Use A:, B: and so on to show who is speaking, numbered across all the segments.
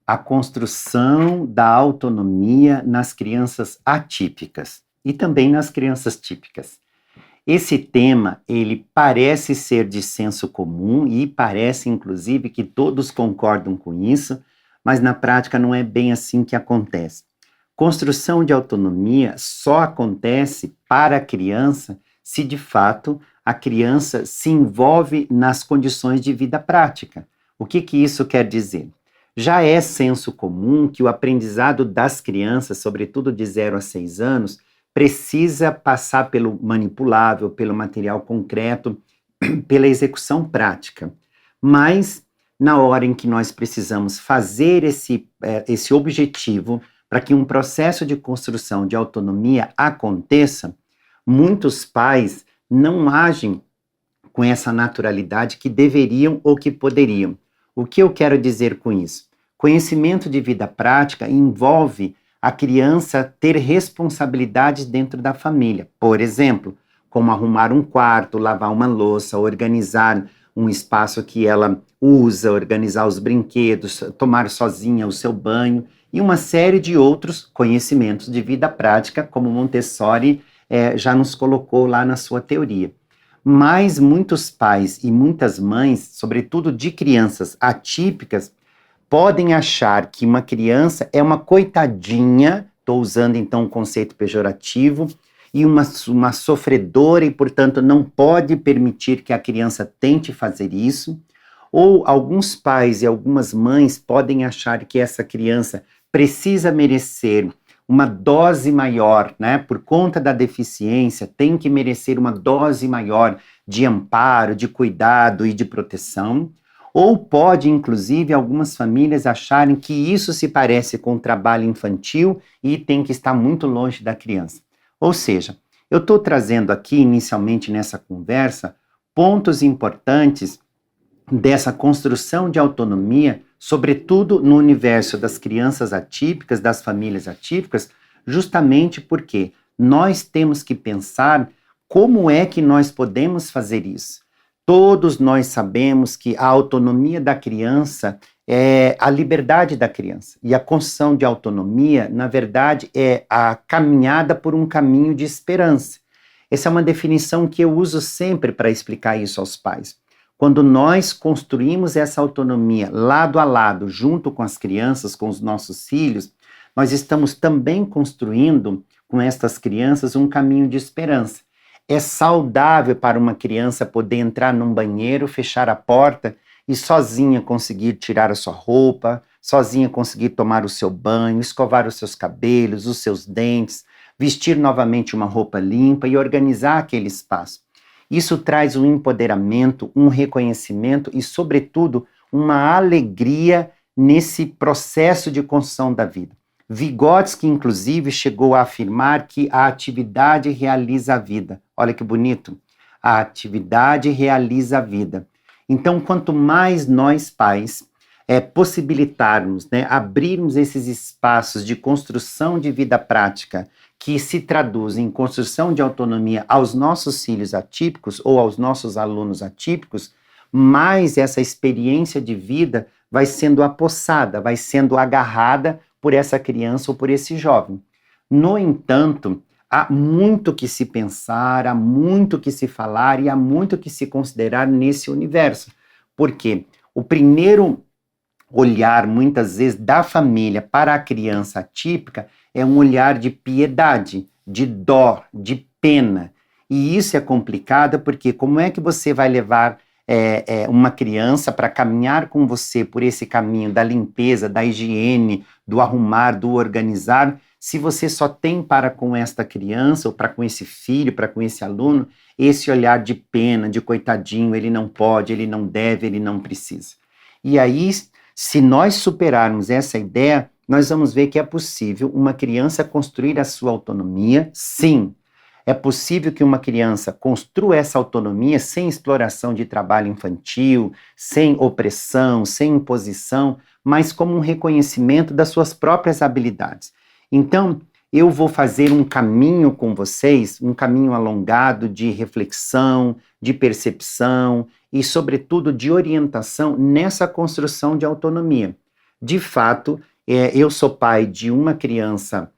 A: a construção da autonomia nas crianças atípicas e também nas crianças típicas. Esse tema, ele parece ser de senso comum e parece, inclusive, que todos concordam com isso, mas na prática não é bem assim que acontece. Construção de autonomia só acontece para a criança se, de fato, a criança se envolve nas condições de vida prática. O que isso quer dizer? Já é senso comum que o aprendizado das crianças, sobretudo de 0 a 6 anos, precisa passar pelo manipulável, pelo material concreto, pela execução prática. Mas, na hora em que nós precisamos fazer esse objetivo, para que um processo de construção de autonomia aconteça, muitos pais não agem com essa naturalidade que deveriam ou que poderiam. O que eu quero dizer com isso? Conhecimento de vida prática envolve a criança ter responsabilidades dentro da família. Por exemplo, como arrumar um quarto, lavar uma louça, organizar um espaço que ela usa, organizar os brinquedos, tomar sozinha o seu banho e uma série de outros conhecimentos de vida prática, como Montessori já nos colocou lá na sua teoria. Mas muitos pais e muitas mães, sobretudo de crianças atípicas, podem achar que uma criança é uma coitadinha, estou usando então um conceito pejorativo, e uma sofredora e, portanto, não pode permitir que a criança tente fazer isso. Ou alguns pais e algumas mães podem achar que essa criança precisa merecer uma dose maior, né? Por conta da deficiência, tem que merecer uma dose maior de amparo, de cuidado e de proteção. Ou pode, inclusive, algumas famílias acharem que isso se parece com o trabalho infantil e tem que estar muito longe da criança. Ou seja, eu estou trazendo aqui, inicialmente nessa conversa, pontos importantes dessa construção de autonomia, sobretudo no universo das crianças atípicas, das famílias atípicas, justamente porque nós temos que pensar como é que nós podemos fazer isso. Todos nós sabemos que a autonomia da criança é a liberdade da criança. E a construção de autonomia, na verdade, é a caminhada por um caminho de esperança. Essa é uma definição que eu uso sempre para explicar isso aos pais. Quando nós construímos essa autonomia lado a lado, junto com as crianças, com os nossos filhos, nós estamos também construindo com estas crianças um caminho de esperança. É saudável para uma criança poder entrar num banheiro, fechar a porta e sozinha conseguir tirar a sua roupa, sozinha conseguir tomar o seu banho, escovar os seus cabelos, os seus dentes, vestir novamente uma roupa limpa e organizar aquele espaço. Isso traz um empoderamento, um reconhecimento e, sobretudo, uma alegria nesse processo de construção da vida. Vygotsky, inclusive, chegou a afirmar que a atividade realiza a vida. Olha que bonito. A atividade realiza a vida. Então, quanto mais nós, pais, possibilitarmos, né, abrirmos esses espaços de construção de vida prática que se traduzem em construção de autonomia aos nossos filhos atípicos ou aos nossos alunos atípicos, mais essa experiência de vida vai sendo apossada, vai sendo agarrada por essa criança ou por esse jovem. No entanto, há muito que se pensar, há muito que se falar e há muito que se considerar nesse universo. Porque o primeiro olhar, muitas vezes, da família para a criança atípica é um olhar de piedade, de dó, de pena. E isso é complicado porque como é que você vai levar uma criança para caminhar com você por esse caminho da limpeza, da higiene, do arrumar, do organizar, se você só tem para com esta criança, ou para com esse filho, para com esse aluno, esse olhar de pena, de coitadinho, ele não pode, ele não deve, ele não precisa. E aí, se nós superarmos essa ideia, nós vamos ver que é possível uma criança construir a sua autonomia, sim. É possível que uma criança construa essa autonomia sem exploração de trabalho infantil, sem opressão, sem imposição, mas como um reconhecimento das suas próprias habilidades. Então, eu vou fazer um caminho com vocês, um caminho alongado de reflexão, de percepção e, sobretudo, de orientação nessa construção de autonomia. De fato, eu sou pai de uma criança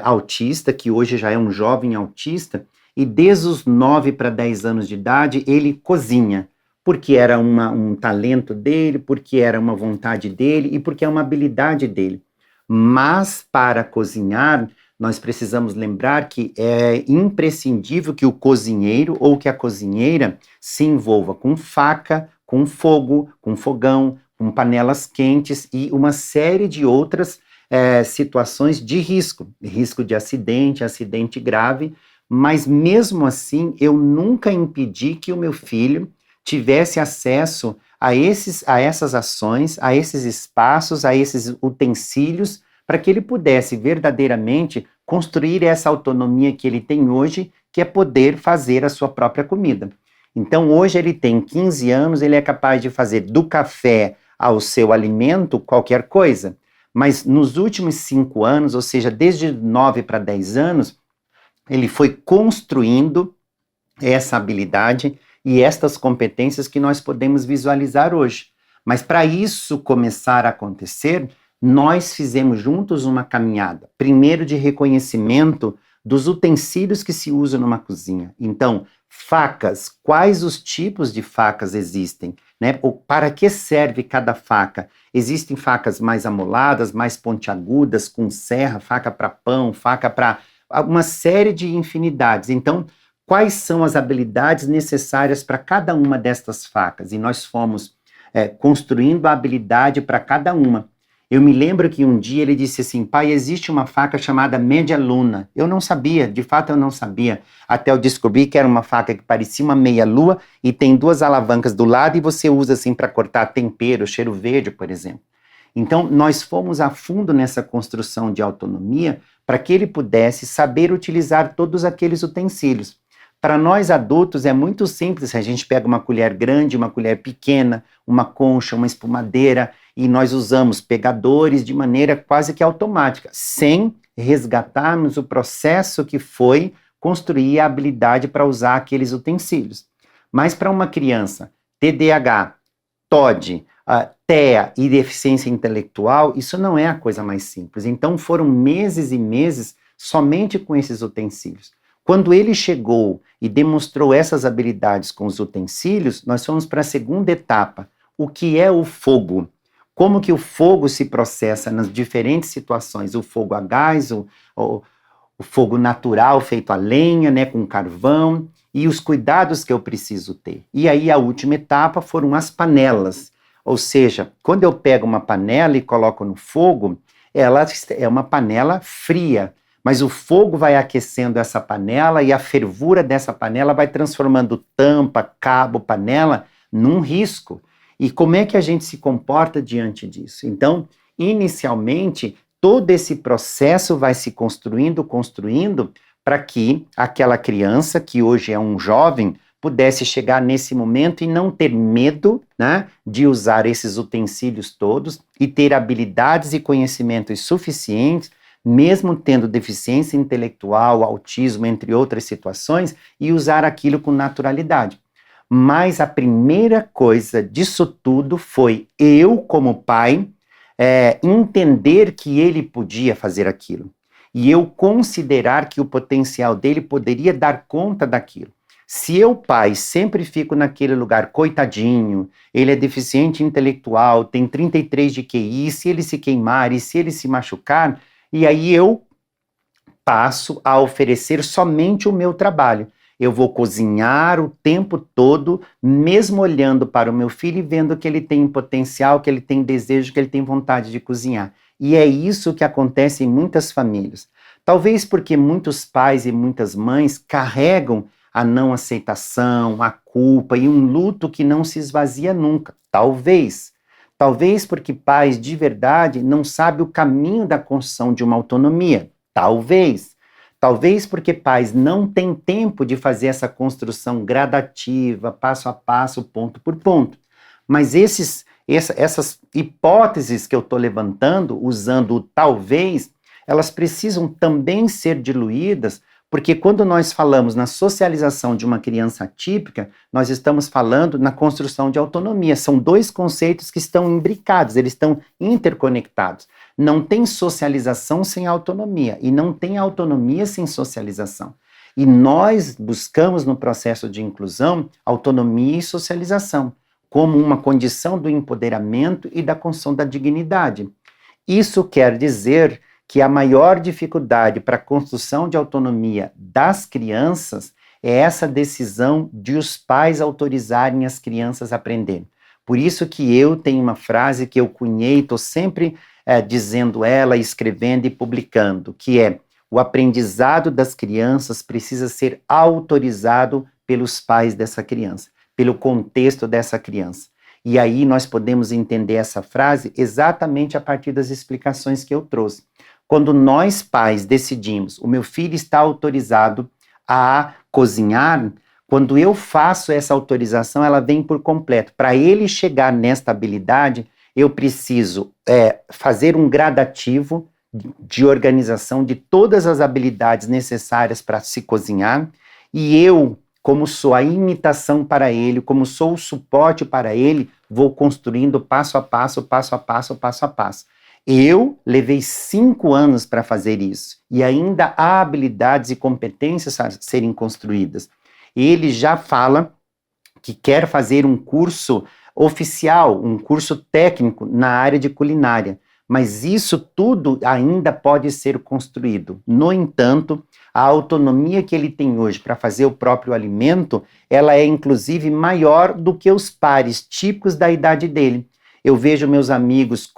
A: autista, que hoje já é um jovem autista, e desde os 9 para 10 anos de idade, ele cozinha, porque era um talento dele, porque era uma vontade dele e porque é uma habilidade dele. Mas para cozinhar, nós precisamos lembrar que é imprescindível que o cozinheiro ou que a cozinheira se envolva com faca, com fogo, com fogão, com panelas quentes e uma série de outras situações de risco de acidente, acidente grave, mas mesmo assim eu nunca impedi que o meu filho tivesse acesso a essas ações, a esses espaços, a esses utensílios, para que ele pudesse verdadeiramente construir essa autonomia que ele tem hoje, que é poder fazer a sua própria comida. Então, hoje ele tem 15 anos, ele é capaz de fazer do café ao seu alimento qualquer coisa. Mas nos últimos 5 anos, ou seja, desde 9 para 10 anos, ele foi construindo essa habilidade e estas competências que nós podemos visualizar hoje. Mas para isso começar a acontecer, nós fizemos juntos uma caminhada, primeiro de reconhecimento dos utensílios que se usam numa cozinha. Então, facas, quais os tipos de facas existem, né? Para que serve cada faca? Existem facas mais amoladas, mais pontiagudas, com serra, faca para pão, faca para uma série de infinidades. Então, quais são as habilidades necessárias para cada uma destas facas? E nós fomos construindo a habilidade para cada uma. Eu me lembro que um dia ele disse assim: pai, existe uma faca chamada média luna. Eu não sabia, de fato eu não sabia, até eu descobri que era uma faca que parecia uma meia lua e tem 2 alavancas do lado e você usa assim para cortar tempero, cheiro verde, por exemplo. Então, nós fomos a fundo nessa construção de autonomia para que ele pudesse saber utilizar todos aqueles utensílios. Para nós adultos é muito simples, a gente pega uma colher grande, uma colher pequena, uma concha, uma espumadeira, e nós usamos pegadores de maneira quase que automática, sem resgatarmos o processo que foi construir a habilidade para usar aqueles utensílios. Mas para uma criança, TDAH, TOD, TEA e deficiência intelectual, isso não é a coisa mais simples. Então foram meses e meses somente com esses utensílios. Quando ele chegou e demonstrou essas habilidades com os utensílios, nós fomos para a segunda etapa. O que é o fogo? Como que o fogo se processa nas diferentes situações? O fogo a gás, o fogo natural feito a lenha, né, com carvão, e os cuidados que eu preciso ter. E aí a última etapa foram as panelas. Ou seja, quando eu pego uma panela e coloco no fogo, ela é uma panela fria, mas o fogo vai aquecendo essa panela e a fervura dessa panela vai transformando tampa, cabo, panela num risco. E como é que a gente se comporta diante disso? Então, inicialmente, todo esse processo vai se construindo, para que aquela criança, que hoje é um jovem, pudesse chegar nesse momento e não ter medo, né, de usar esses utensílios todos e ter habilidades e conhecimentos suficientes, mesmo tendo deficiência intelectual, autismo, entre outras situações, e usar aquilo com naturalidade. Mas a primeira coisa disso tudo foi eu, como pai, entender que ele podia fazer aquilo. E eu considerar que o potencial dele poderia dar conta daquilo. Se eu, pai, sempre fico naquele lugar, coitadinho, ele é deficiente intelectual, tem 33 de QI, se ele se queimar e se ele se machucar, e aí eu passo a oferecer somente o meu trabalho. Eu vou cozinhar o tempo todo, mesmo olhando para o meu filho e vendo que ele tem potencial, que ele tem desejo, que ele tem vontade de cozinhar. E é isso que acontece em muitas famílias. Talvez porque muitos pais e muitas mães carregam a não aceitação, a culpa e um luto que não se esvazia nunca. Talvez. Talvez porque pais de verdade não sabem o caminho da construção de uma autonomia. Talvez. Talvez porque pais não têm tempo de fazer essa construção gradativa, passo a passo, ponto por ponto. Mas essas hipóteses que eu estou levantando, usando o talvez, elas precisam também ser diluídas Porque quando nós falamos na socialização de uma criança atípica, nós estamos falando na construção de autonomia. São dois conceitos que estão imbricados, eles estão interconectados. Não tem socialização sem autonomia, e não tem autonomia sem socialização. E nós buscamos no processo de inclusão autonomia e socialização, como uma condição do empoderamento e da construção da dignidade. Isso quer dizer que a maior dificuldade para a construção de autonomia das crianças é essa decisão de os pais autorizarem as crianças a aprenderem. Por isso que eu tenho uma frase que eu cunhei, estou sempre dizendo ela, escrevendo e publicando, que é: o aprendizado das crianças precisa ser autorizado pelos pais dessa criança, pelo contexto dessa criança. E aí nós podemos entender essa frase exatamente a partir das explicações que eu trouxe. Quando nós pais decidimos, o meu filho está autorizado a cozinhar, quando eu faço essa autorização, ela vem por completo. Para ele chegar nesta habilidade, eu preciso fazer um gradativo de organização de todas as habilidades necessárias para se cozinhar, e eu, como sou a imitação para ele, como sou o suporte para ele, vou construindo passo a passo, passo a passo, passo a passo. Eu levei 5 anos para fazer isso, e ainda há habilidades e competências a serem construídas. Ele já fala que quer fazer um curso oficial, um curso técnico na área de culinária, mas isso tudo ainda pode ser construído. No entanto, a autonomia que ele tem hoje para fazer o próprio alimento, ela é inclusive maior do que os pares típicos da idade dele. Eu vejo meus amigos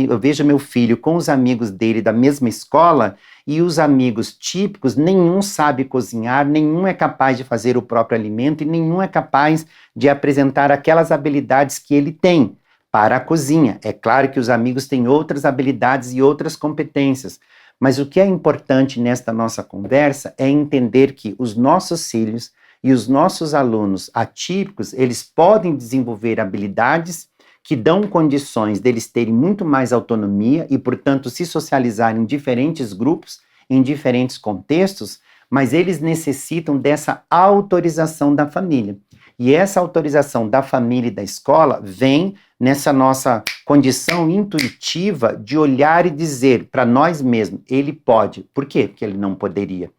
A: eu vejo meu filho com os amigos dele da mesma escola, e os amigos típicos, nenhum sabe cozinhar, nenhum é capaz de fazer o próprio alimento e nenhum é capaz de apresentar aquelas habilidades que ele tem para a cozinha. É claro que os amigos têm outras habilidades e outras competências, mas o que é importante nesta nossa conversa é entender que os nossos filhos e os nossos alunos atípicos, eles podem desenvolver habilidades que dão condições deles terem muito mais autonomia e, portanto, se socializarem em diferentes grupos, em diferentes contextos, mas eles necessitam dessa autorização da família. E essa autorização da família e da escola vem nessa nossa condição intuitiva de olhar e dizer para nós mesmos: ele pode. Por quê? Porque ele não poderia.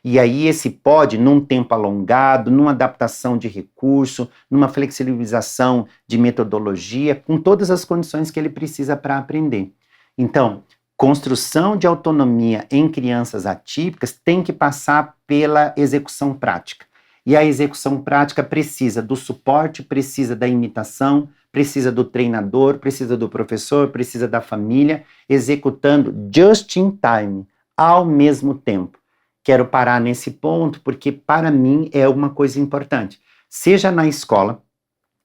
A: E aí esse pode, num tempo alongado, numa adaptação de recurso, numa flexibilização de metodologia, com todas as condições que ele precisa para aprender. Então, construção de autonomia em crianças atípicas tem que passar pela execução prática. E a execução prática precisa do suporte, precisa da imitação, precisa do treinador, precisa do professor, precisa da família, executando just in time, ao mesmo tempo. Quero parar nesse ponto porque, para mim, é uma coisa importante. Seja na escola,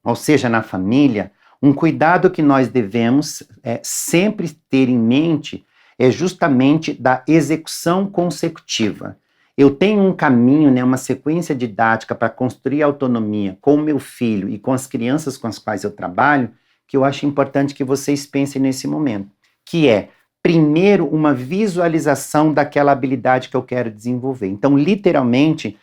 A: ou seja na família, um cuidado que nós devemos sempre ter em mente é justamente da execução consecutiva. Eu tenho um caminho, uma sequência didática para construir autonomia com o meu filho e com as crianças com as quais eu trabalho, que eu acho importante que vocês pensem nesse momento, que é: primeiro, uma visualização daquela habilidade que eu quero desenvolver. Então, literalmente,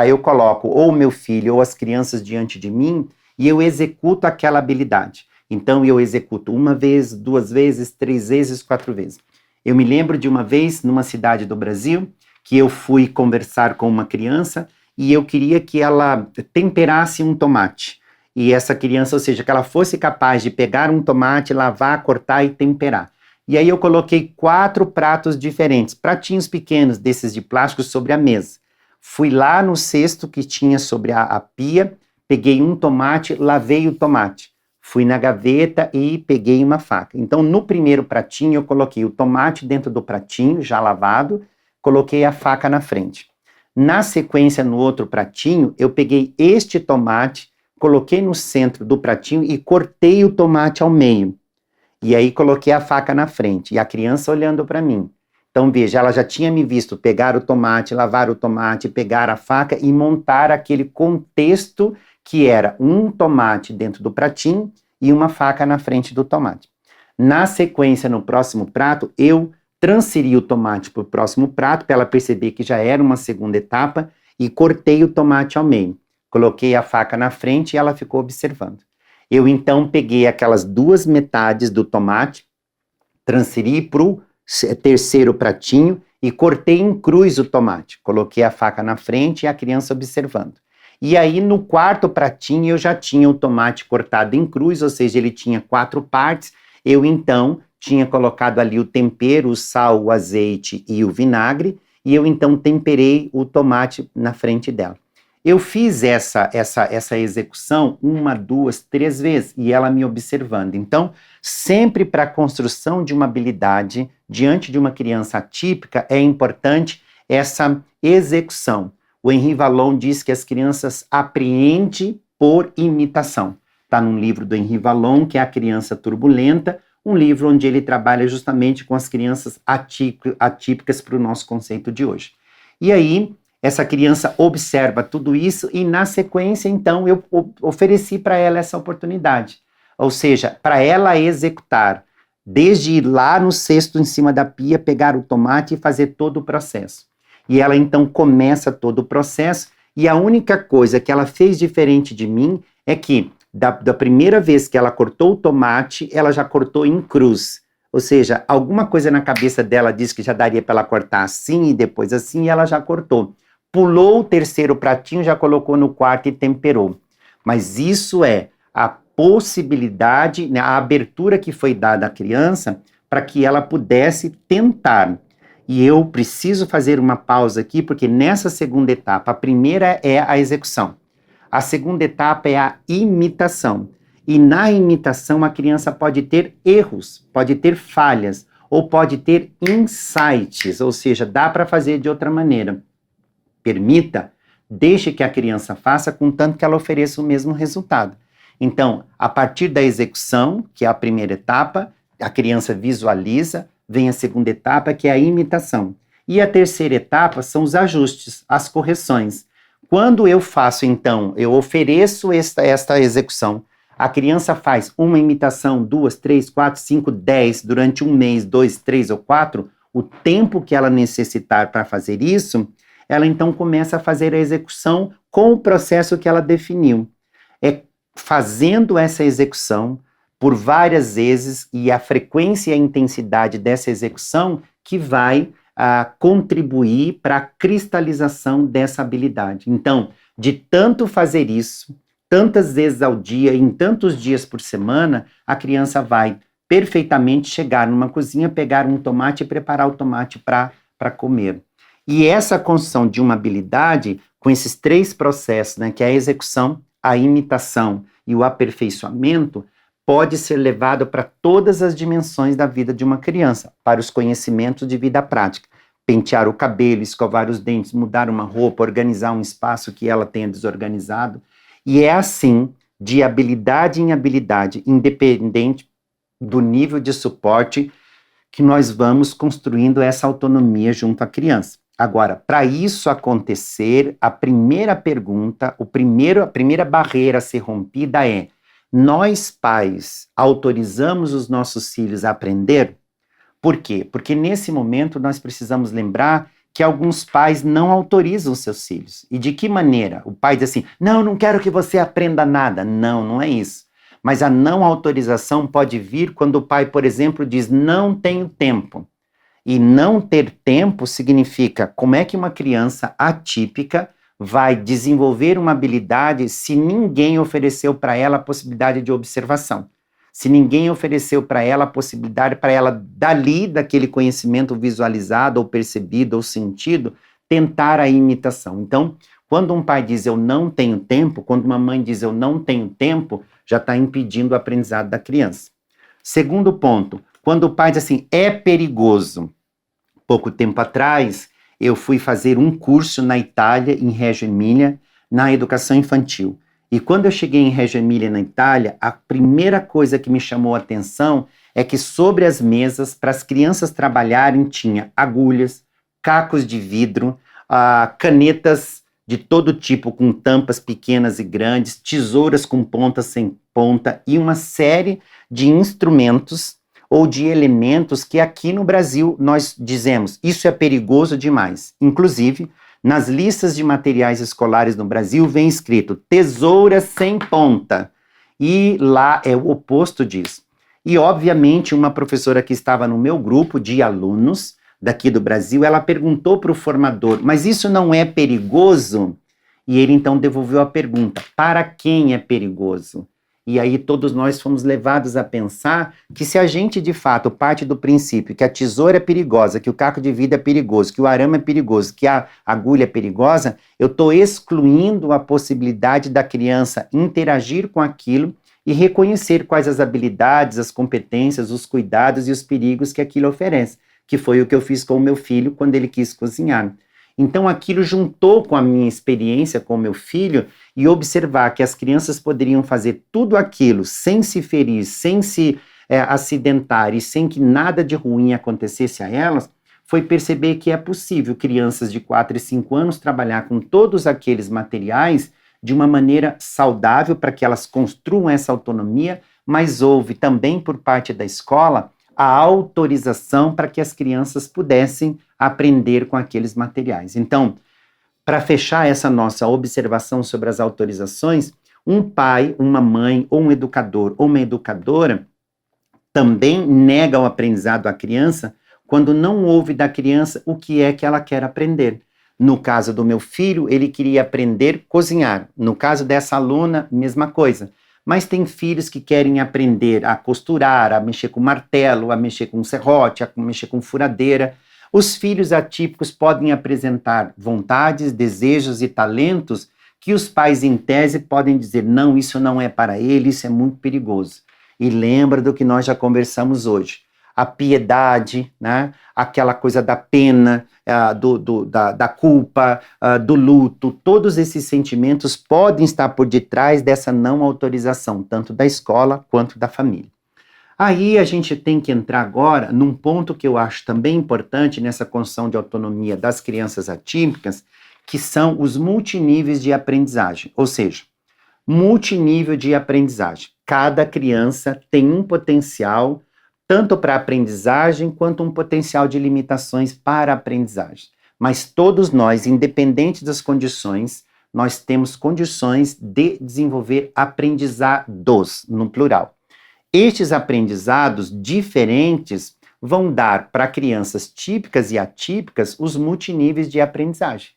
A: eu coloco ou o meu filho ou as crianças diante de mim e eu executo aquela habilidade. Então, eu executo 1 vez, 2 vezes, 3 vezes, 4 vezes. Eu me lembro de uma vez, numa cidade do Brasil, que eu fui conversar com uma criança e eu queria que ela temperasse um tomate. E essa criança, ou seja, que ela fosse capaz de pegar um tomate, lavar, cortar e temperar. E aí eu coloquei 4 pratos diferentes, pratinhos pequenos desses de plástico sobre a mesa. Fui lá no cesto que tinha sobre a pia, peguei um tomate, lavei o tomate. Fui na gaveta e peguei uma faca. Então, no primeiro pratinho, eu coloquei o tomate dentro do pratinho, já lavado, coloquei a faca na frente. Na sequência, no outro pratinho, eu peguei este tomate, coloquei no centro do pratinho e cortei o tomate ao meio. E aí coloquei a faca na frente, e a criança olhando para mim. Então, veja, ela já tinha me visto pegar o tomate, lavar o tomate, pegar a faca e montar aquele contexto que era um tomate dentro do pratinho e uma faca na frente do tomate. Na sequência, no próximo prato, eu transferi o tomate para o próximo prato, para ela perceber que já era uma segunda etapa, e cortei o tomate ao meio. Coloquei a faca na frente e ela ficou observando. Eu então peguei aquelas duas metades do tomate, transferi para o terceiro pratinho e cortei em cruz o tomate. Coloquei a faca na frente e a criança observando. E aí no quarto pratinho eu já tinha o tomate cortado em cruz, ou seja, ele tinha 4 partes. Eu então tinha colocado ali o tempero, o sal, o azeite e o vinagre, e eu então temperei o tomate na frente dela. Eu fiz essa execução 1, 2, 3 vezes, e ela me observando. Então, sempre para a construção de uma habilidade diante de uma criança atípica, é importante essa execução. O Henri Vallon diz que as crianças aprendem por imitação. Está num livro do Henri Vallon, que é A Criança Turbulenta, um livro onde ele trabalha justamente com as crianças atípicas para o nosso conceito de hoje. E aí, essa criança observa tudo isso e, na sequência, então, eu ofereci para ela essa oportunidade. Ou seja, para ela executar, desde ir lá no cesto em cima da pia, pegar o tomate e fazer todo o processo. E ela, então, começa todo o processo, e a única coisa que ela fez diferente de mim é que, da primeira vez que ela cortou o tomate, ela já cortou em cruz. Ou seja, alguma coisa na cabeça dela diz que já daria para ela cortar assim e depois assim, e ela já cortou. Pulou o terceiro pratinho, já colocou no quarto e temperou. Mas isso é a possibilidade, né, a abertura que foi dada à criança para que ela pudesse tentar. E eu preciso fazer uma pausa aqui, porque nessa segunda etapa, a primeira é a execução. A segunda etapa é a imitação. E na imitação, a criança pode ter erros, pode ter falhas, ou pode ter insights, ou seja, dá para fazer de outra maneira. Permita, deixe que a criança faça, contanto que ela ofereça o mesmo resultado. Então, a partir da execução, que é a primeira etapa, a criança visualiza, vem a segunda etapa, que é a imitação. E a terceira etapa são os ajustes, as correções. Quando eu faço, então, eu ofereço esta execução, a criança faz uma imitação, 2, 3, 4, 5, 10, durante 1 mês, 2, 3 ou 4, o tempo que ela necessitar para fazer isso, ela então começa a fazer a execução com o processo que ela definiu. É fazendo essa execução por várias vezes e a frequência e a intensidade dessa execução que vai contribuir para a cristalização dessa habilidade. Então, de tanto fazer isso, tantas vezes ao dia, em tantos dias por semana, a criança vai perfeitamente chegar numa cozinha, pegar um tomate e preparar o tomate para comer. E essa construção de uma habilidade, com esses 3 processos, né, que é a execução, a imitação e o aperfeiçoamento, pode ser levado para todas as dimensões da vida de uma criança, para os conhecimentos de vida prática. Pentear o cabelo, escovar os dentes, mudar uma roupa, organizar um espaço que ela tenha desorganizado. E é assim, de habilidade em habilidade, independente do nível de suporte, que nós vamos construindo essa autonomia junto à criança. Agora, para isso acontecer, a primeira pergunta, a primeira barreira a ser rompida é: nós, pais, autorizamos os nossos filhos a aprender? Por quê? Porque nesse momento nós precisamos lembrar que alguns pais não autorizam seus filhos. E de que maneira? O pai diz assim: não quero que você aprenda nada. Não, não é isso. Mas a não autorização pode vir quando o pai, por exemplo, diz: não tenho tempo. E não ter tempo significa como é que uma criança atípica vai desenvolver uma habilidade se ninguém ofereceu para ela a possibilidade de observação. Se ninguém ofereceu para ela a possibilidade para ela, dali, daquele conhecimento visualizado, ou percebido, ou sentido, tentar a imitação. Então, quando um pai diz eu não tenho tempo, quando uma mãe diz eu não tenho tempo, já está impedindo o aprendizado da criança. Segundo ponto, quando o pai diz assim, é perigoso. Pouco tempo atrás, eu fui fazer um curso na Itália, em Reggio Emília, na educação infantil. E quando eu cheguei em Reggio Emília, na Itália, a primeira coisa que me chamou a atenção é que sobre as mesas, para as crianças trabalharem, tinha agulhas, cacos de vidro, canetas de todo tipo, com tampas pequenas e grandes, tesouras com ponta sem ponta e uma série de instrumentos, ou de elementos que aqui no Brasil nós dizemos, isso é perigoso demais. Inclusive, nas listas de materiais escolares no Brasil vem escrito tesoura sem ponta, e lá é o oposto disso. E, obviamente, uma professora que estava no meu grupo de alunos daqui do Brasil, ela perguntou para o formador, mas isso não é perigoso? E ele então devolveu a pergunta, para quem é perigoso? E aí todos nós fomos levados a pensar que se a gente de fato parte do princípio que a tesoura é perigosa, que o caco de vidro é perigoso, que o arame é perigoso, que a agulha é perigosa, eu estou excluindo a possibilidade da criança interagir com aquilo e reconhecer quais as habilidades, as competências, os cuidados e os perigos que aquilo oferece, que foi o que eu fiz com o meu filho quando ele quis cozinhar. Então aquilo juntou com a minha experiência com o meu filho e observar que as crianças poderiam fazer tudo aquilo sem se ferir, sem se acidentar e sem que nada de ruim acontecesse a elas, foi perceber que é possível crianças de 4 e 5 anos trabalhar com todos aqueles materiais de uma maneira saudável para que elas construam essa autonomia, mas houve também por parte da escola a autorização para que as crianças pudessem aprender com aqueles materiais. Então, para fechar essa nossa observação sobre as autorizações, um pai, uma mãe, ou um educador, ou uma educadora, também nega o aprendizado à criança quando não ouve da criança o que é que ela quer aprender. No caso do meu filho, ele queria aprender a cozinhar. No caso dessa aluna, mesma coisa. Mas tem filhos que querem aprender a costurar, a mexer com martelo, a mexer com serrote, a mexer com furadeira. Os filhos atípicos podem apresentar vontades, desejos e talentos que os pais, em tese, podem dizer, não, isso não é para ele, isso é muito perigoso. E lembra do que nós já conversamos hoje. A piedade, né? Aquela coisa da pena, da culpa, do luto, todos esses sentimentos podem estar por detrás dessa não autorização, tanto da escola quanto da família. Aí a gente tem que entrar agora num ponto que eu acho também importante nessa construção de autonomia das crianças atípicas, que são os multiníveis de aprendizagem, ou seja, multinível de aprendizagem. Cada criança tem um potencial tanto para a aprendizagem quanto um potencial de limitações para a aprendizagem. Mas todos nós, independente das condições, nós temos condições de desenvolver aprendizados, no plural. Estes aprendizados diferentes vão dar para crianças típicas e atípicas os multiníveis de aprendizagem.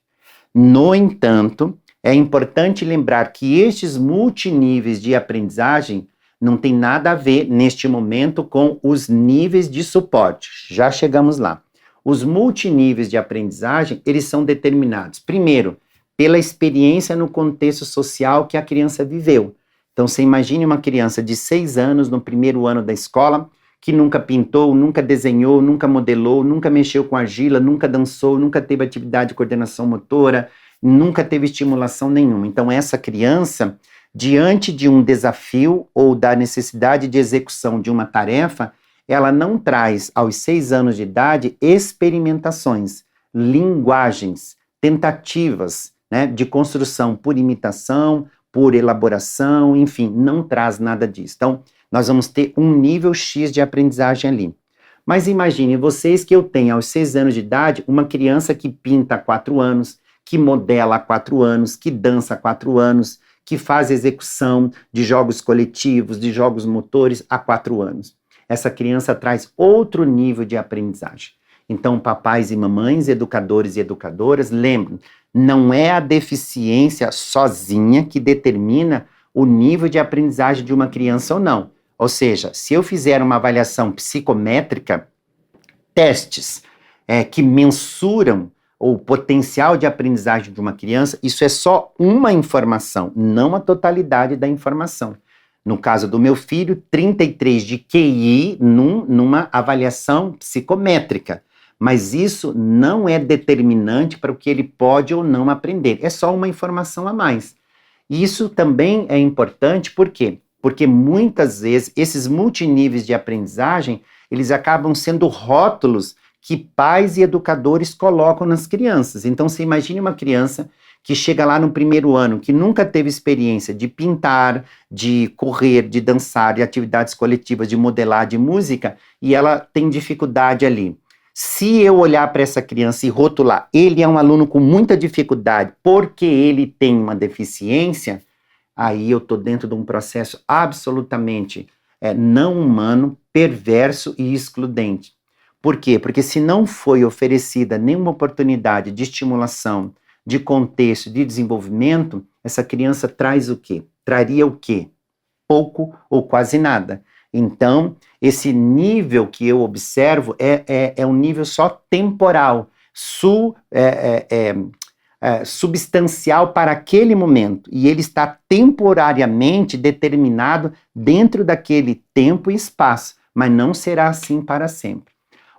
A: No entanto, é importante lembrar que estes multiníveis de aprendizagem não tem nada a ver, neste momento, com os níveis de suporte. Já chegamos lá. Os multiníveis de aprendizagem, eles são determinados, primeiro, pela experiência no contexto social que a criança viveu. Então, você imagine uma criança de 6 anos, no primeiro ano da escola, que nunca pintou, nunca desenhou, nunca modelou, nunca mexeu com argila, nunca dançou, nunca teve atividade de coordenação motora, nunca teve estimulação nenhuma. Então, essa criança, diante de um desafio ou da necessidade de execução de uma tarefa, ela não traz aos 6 anos de idade experimentações, linguagens, tentativas, né, de construção por imitação, por elaboração, enfim, não traz nada disso. Então, nós vamos ter um nível X de aprendizagem ali. Mas imagine vocês que eu tenho aos 6 anos de idade uma criança que pinta há 4 anos, que modela há 4 anos, que dança há 4 anos, que faz execução de jogos coletivos, de jogos motores há 4 anos. Essa criança traz outro nível de aprendizagem. Então, papais e mamães, educadores e educadoras, lembrem, não é a deficiência sozinha que determina o nível de aprendizagem de uma criança ou não. Ou seja, se eu fizer uma avaliação psicométrica, testes que mensuram o potencial de aprendizagem de uma criança, isso é só uma informação, não a totalidade da informação. No caso do meu filho, 33 de QI numa avaliação psicométrica. Mas isso não é determinante para o que ele pode ou não aprender. É só uma informação a mais. E isso também é importante, por quê? Porque muitas vezes esses multiníveis de aprendizagem, eles acabam sendo rótulos que pais e educadores colocam nas crianças. Então, você imagine uma criança que chega lá no primeiro ano, que nunca teve experiência de pintar, de correr, de dançar, de atividades coletivas, de modelar, de música, e ela tem dificuldade ali. Se eu olhar para essa criança e rotular, ele é um aluno com muita dificuldade porque ele tem uma deficiência, aí eu estou dentro de um processo absolutamente não humano, perverso e excludente. Por quê? Porque se não foi oferecida nenhuma oportunidade de estimulação, de contexto, de desenvolvimento, essa criança traz o quê? Traria o quê? Pouco ou quase nada. Então, esse nível que eu observo é um nível só temporal, substancial para aquele momento, e ele está temporariamente determinado dentro daquele tempo e espaço, mas não será assim para sempre.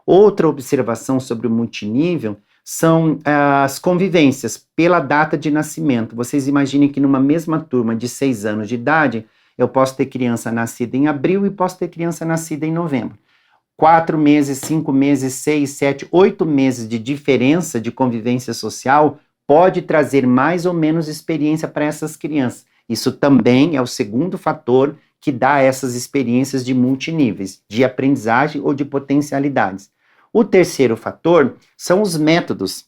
A: Outra observação sobre o multinível são as convivências pela data de nascimento. Vocês imaginem que numa mesma turma de 6 anos de idade, eu posso ter criança nascida em abril e posso ter criança nascida em novembro. 4 meses, 5 meses, 6, 7, 8 meses de diferença de convivência social pode trazer mais ou menos experiência para essas crianças. Isso também é o segundo fator que dá essas experiências de multiníveis, de aprendizagem ou de potencialidades. O terceiro fator são os métodos,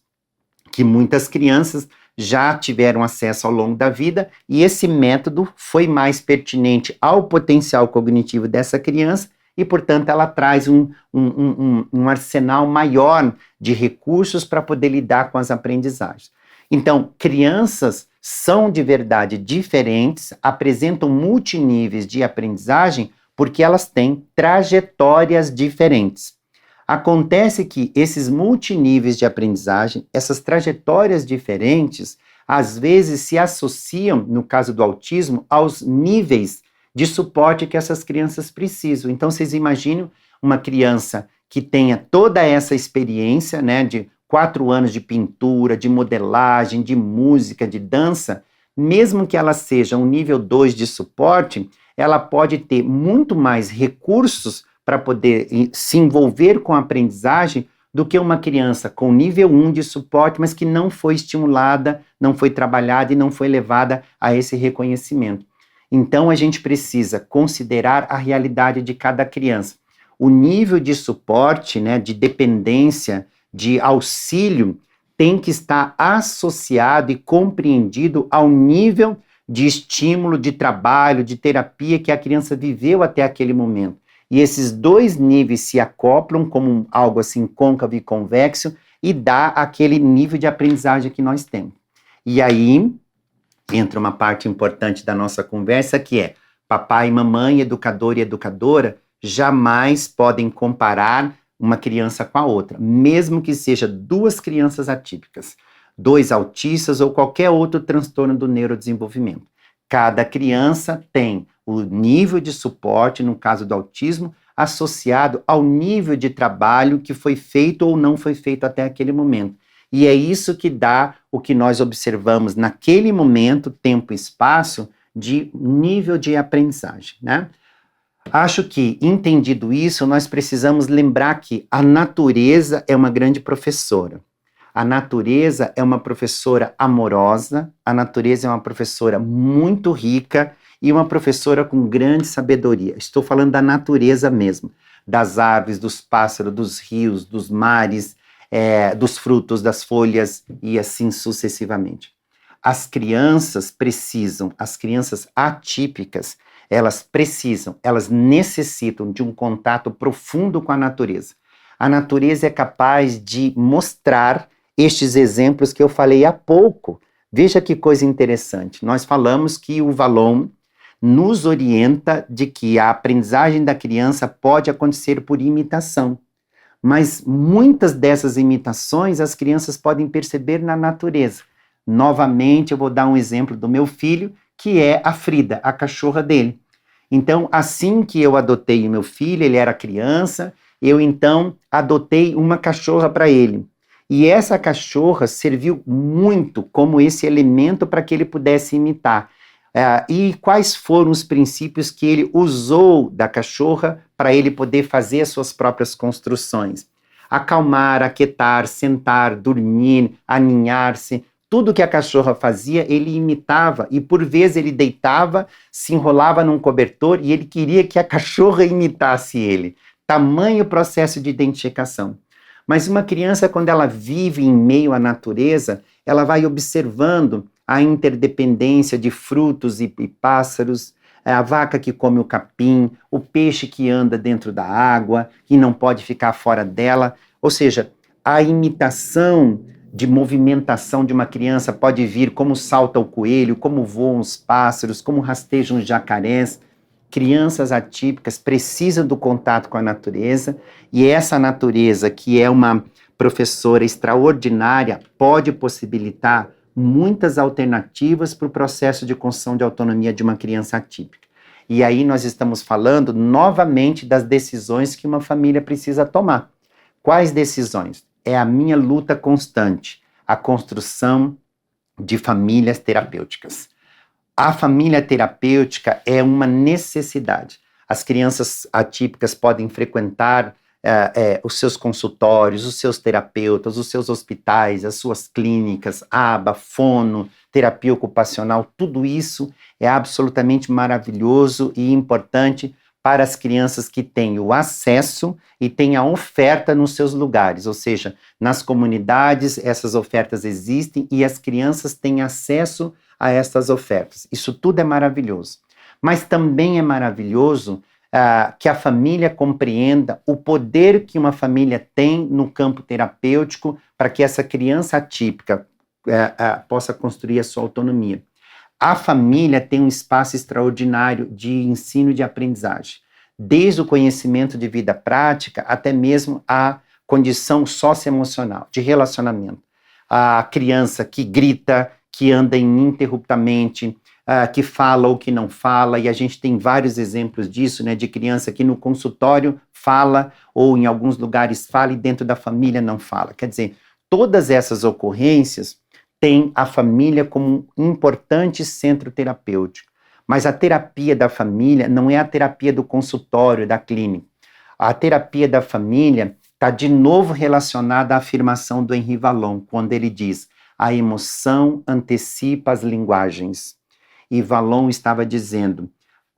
A: que muitas crianças já tiveram acesso ao longo da vida, e esse método foi mais pertinente ao potencial cognitivo dessa criança, e, portanto, ela traz um arsenal maior de recursos para poder lidar com as aprendizagens. Então, crianças são de verdade diferentes, apresentam multiníveis de aprendizagem, porque elas têm trajetórias diferentes. Acontece que esses multiníveis de aprendizagem, essas trajetórias diferentes, às vezes se associam, no caso do autismo, aos níveis de suporte que essas crianças precisam. Então, vocês imaginam uma criança que tenha toda essa experiência, né, de 4 anos de pintura, de modelagem, de música, de dança, mesmo que ela seja um nível 2 de suporte, ela pode ter muito mais recursos para poder se envolver com a aprendizagem do que uma criança com nível 1 de suporte, mas que não foi estimulada, não foi trabalhada e não foi levada a esse reconhecimento. Então, a gente precisa considerar a realidade de cada criança. O nível de suporte, né, de dependência, de auxílio, tem que estar associado e compreendido ao nível de estímulo, de trabalho, de terapia que a criança viveu até aquele momento. E esses dois níveis se acoplam como algo assim côncavo e convexo e dá aquele nível de aprendizagem que nós temos. E aí entra uma parte importante da nossa conversa que é papai, mamãe, educador e educadora jamais podem comparar uma criança com a outra, mesmo que seja 2 crianças atípicas, 2 autistas ou qualquer outro transtorno do neurodesenvolvimento. Cada criança tem o nível de suporte, no caso do autismo, associado ao nível de trabalho que foi feito ou não foi feito até aquele momento. E é isso que dá o que nós observamos naquele momento, tempo e espaço, de nível de aprendizagem, né? Acho que, entendido isso, nós precisamos lembrar que a natureza é uma grande professora. A natureza é uma professora amorosa, a natureza é uma professora muito rica e uma professora com grande sabedoria. Estou falando da natureza mesmo, das árvores, dos pássaros, dos rios, dos mares, dos frutos, das folhas e assim sucessivamente. As crianças atípicas, elas necessitam de um contato profundo com a natureza. A natureza é capaz de mostrar estes exemplos que eu falei há pouco. Veja que coisa interessante. Nós falamos que o Vallon nos orienta de que a aprendizagem da criança pode acontecer por imitação. Mas muitas dessas imitações as crianças podem perceber na natureza. Novamente, eu vou dar um exemplo do meu filho, que é a Frida, a cachorra dele. Então, assim que eu adotei o meu filho, ele era criança, eu então adotei uma cachorra para ele. E essa cachorra serviu muito como esse elemento para que ele pudesse imitar. E quais foram os princípios que ele usou da cachorra para ele poder fazer as suas próprias construções? Acalmar, aquietar, sentar, dormir, aninhar-se. Tudo que a cachorra fazia, ele imitava, e por vezes ele deitava, se enrolava num cobertor, e ele queria que a cachorra imitasse ele. Tamanho processo de identificação. Mas uma criança, quando ela vive em meio à natureza, ela vai observando a interdependência de frutos e pássaros, a vaca que come o capim, o peixe que anda dentro da água e não pode ficar fora dela. Ou seja, a imitação de movimentação de uma criança pode vir como salta o coelho, como voam os pássaros, como rastejam os jacarés. Crianças atípicas precisam do contato com a natureza, e essa natureza, que é uma professora extraordinária, pode possibilitar muitas alternativas para o processo de construção de autonomia de uma criança atípica. E aí nós estamos falando novamente das decisões que uma família precisa tomar. Quais decisões? É a minha luta constante, a construção de famílias terapêuticas. A família terapêutica é uma necessidade. As crianças atípicas podem frequentar os seus consultórios, os seus terapeutas, os seus hospitais, as suas clínicas, aba, fono, terapia ocupacional, tudo isso é absolutamente maravilhoso e importante para as crianças que têm o acesso e têm a oferta nos seus lugares, ou seja, nas comunidades essas ofertas existem e as crianças têm acesso a estas ofertas. Isso tudo é maravilhoso. Mas também é maravilhoso que a família compreenda o poder que uma família tem no campo terapêutico para que essa criança atípica possa construir a sua autonomia. A família tem um espaço extraordinário de ensino e de aprendizagem, desde o conhecimento de vida prática até mesmo a condição socioemocional, de relacionamento. A criança que grita, que anda ininterruptamente, que fala ou que não fala, e a gente tem vários exemplos disso, né, de criança que no consultório fala, ou em alguns lugares fala, e dentro da família não fala. Quer dizer, todas essas ocorrências têm a família como um importante centro terapêutico. Mas a terapia da família não é a terapia do consultório, da clínica. A terapia da família está de novo relacionada à afirmação do Henri Vallon, quando ele diz: a emoção antecipa as linguagens. E Vallon estava dizendo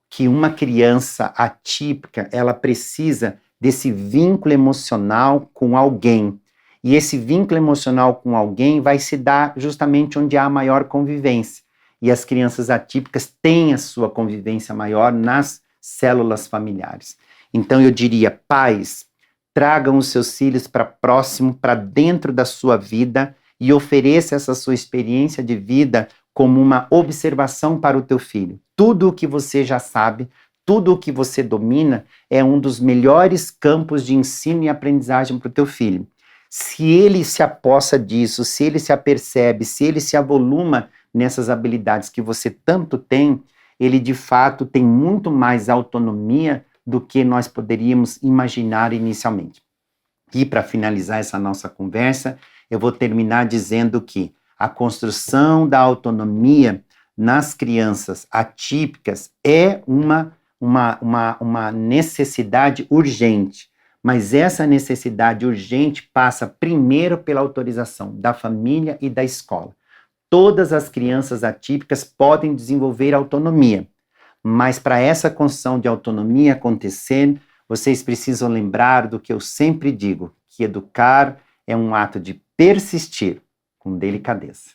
A: que uma criança atípica, ela precisa desse vínculo emocional com alguém. E esse vínculo emocional com alguém vai se dar justamente onde há maior convivência. E as crianças atípicas têm a sua convivência maior nas células familiares. Então eu diria, pais, tragam os seus filhos para próximo, para dentro da sua vida, e ofereça essa sua experiência de vida como uma observação para o teu filho. Tudo o que você já sabe, tudo o que você domina é um dos melhores campos de ensino e aprendizagem para o teu filho. Se ele se apossa disso, se ele se apercebe, se ele se avoluma nessas habilidades que você tanto tem, ele de fato tem muito mais autonomia do que nós poderíamos imaginar inicialmente. E para finalizar essa nossa conversa, eu vou terminar dizendo que a construção da autonomia nas crianças atípicas é uma necessidade urgente, mas essa necessidade urgente passa primeiro pela autorização da família e da escola. Todas as crianças atípicas podem desenvolver autonomia, mas para essa construção de autonomia acontecer, vocês precisam lembrar do que eu sempre digo, que educar é um ato de persistir com delicadeza.